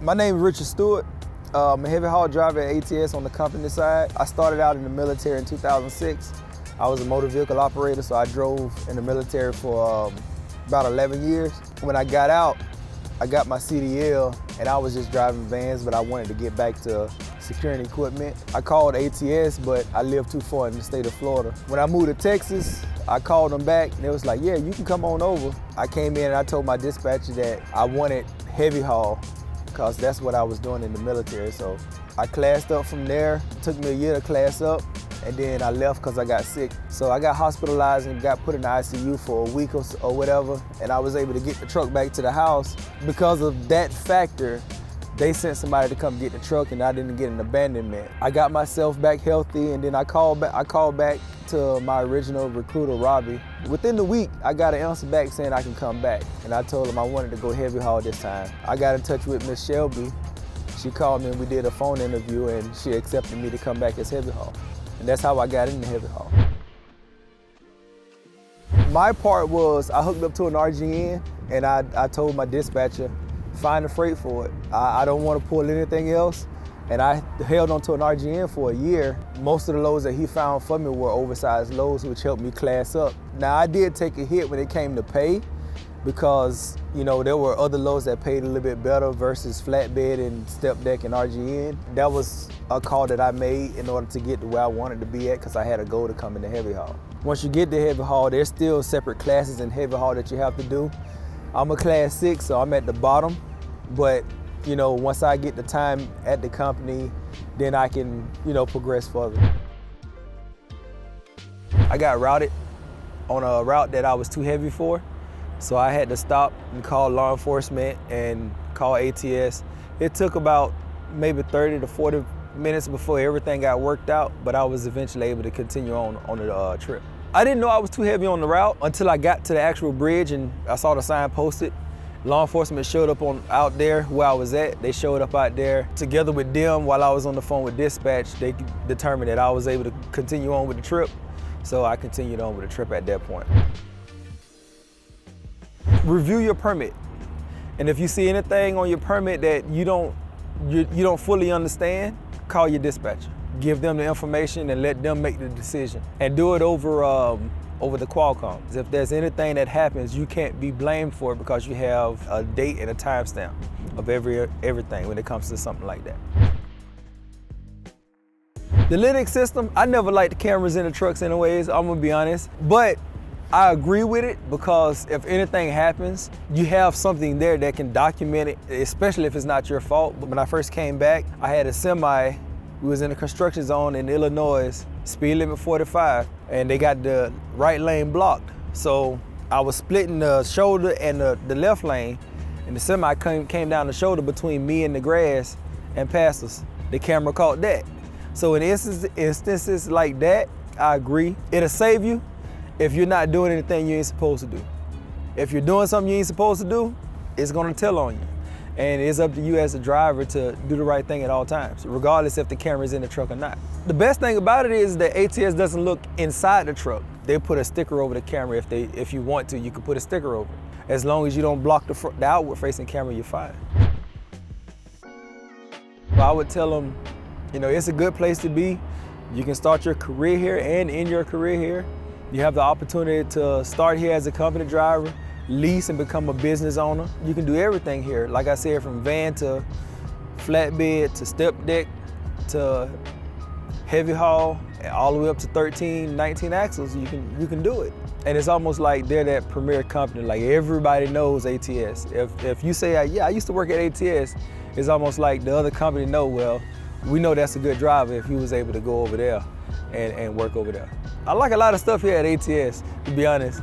My name is Richard Stewart. I'm a heavy haul driver at ATS on the company side. I started out in the military in 2006. I was a motor vehicle operator, so I drove in the military for about 11 years. When I got out, I got my CDL and I was just driving vans, but I wanted to get back to securing equipment. I called ATS, but I lived too far in the state of Florida. When I moved to Texas, I called them back and they was like, yeah, you can come on over. I came in and I told my dispatcher that I wanted heavy haul because that's what I was doing in the military. So I classed up from there. It took me a year to class up, and then I left because I got sick. So I got hospitalized and got put in the ICU for a week or whatever, and I was able to get the truck back to the house. Because of that factor, they sent somebody to come get the truck and I didn't get an abandonment. I got myself back healthy, and then I called back to my original recruiter, Robbie. Within the week, I got an answer back saying I can come back. And I told him I wanted to go heavy haul this time. I got in touch with Miss Shelby. She called me and we did a phone interview and she accepted me to come back as heavy haul. And that's how I got into heavy haul. My part was I hooked up to an RGN and I told my dispatcher, find a freight for it. I don't want to pull anything else. And I held on to an RGN for a year. Most of the loads that he found for me were oversized loads, which helped me class up. Now, I did take a hit when it came to pay because, you know, there were other loads that paid a little bit better versus flatbed and step deck and RGN. That was a call that I made in order to get to where I wanted to be at because I had a goal to come into heavy haul. Once you get to heavy haul, there's still separate classes in heavy haul that you have to do. I'm a class 6, so I'm at the bottom, but you know, once I get the time at the company, then I can, you know, progress further. I got routed on a route that I was too heavy for, so I had to stop and call law enforcement and call ATS. It took about maybe 30 to 40 minutes before everything got worked out, but I was eventually able to continue on the trip. I didn't know I was too heavy on the route until I got to the actual bridge and I saw the sign posted. Law enforcement showed up out there where I was at. They showed up out there. Together with them, while I was on the phone with dispatch, they determined that I was able to continue on with the trip. So I continued on with the trip at that point. Review your permit. And if you see anything on your permit that you don't fully understand, call your dispatcher. Give them the information and let them make the decision. And do it over the Qualcomm. If there's anything that happens, you can't be blamed for it because you have a date and a timestamp of everything when it comes to something like that. The Linux system, I never liked the cameras in the trucks anyways, I'm gonna be honest, but I agree with it because if anything happens, you have something there that can document it, especially if it's not your fault. But when I first came back, I had a semi. We was in a construction zone in Illinois, speed limit 45, and they got the right lane blocked. So I was splitting the shoulder and the left lane, and the semi came down the shoulder between me and the grass and passed us. The camera caught that. So in instances like that, I agree. It'll save you if you're not doing anything you ain't supposed to do. If you're doing something you ain't supposed to do, it's gonna tell on you. And it's up to you as a driver to do the right thing at all times, regardless if the camera's in the truck or not. The best thing about it is that ATS doesn't look inside the truck. They put a sticker over the camera. If you want to, you can put a sticker over it. As long as you don't block the outward facing camera, you're fine. I would tell them, you know, it's a good place to be. You can start your career here and end your career here. You have the opportunity to start here as a company driver, lease and become a business owner. You can do everything here. Like I said, from van to flatbed to step deck to heavy haul, all the way up to 13, 19 axles, you can do it. And it's almost like they're that premier company, like everybody knows ATS. If you say, yeah, I used to work at ATS, it's almost like the other company know, well, we know that's a good driver if he was able to go over there and work over there. I like a lot of stuff here at ATS, to be honest.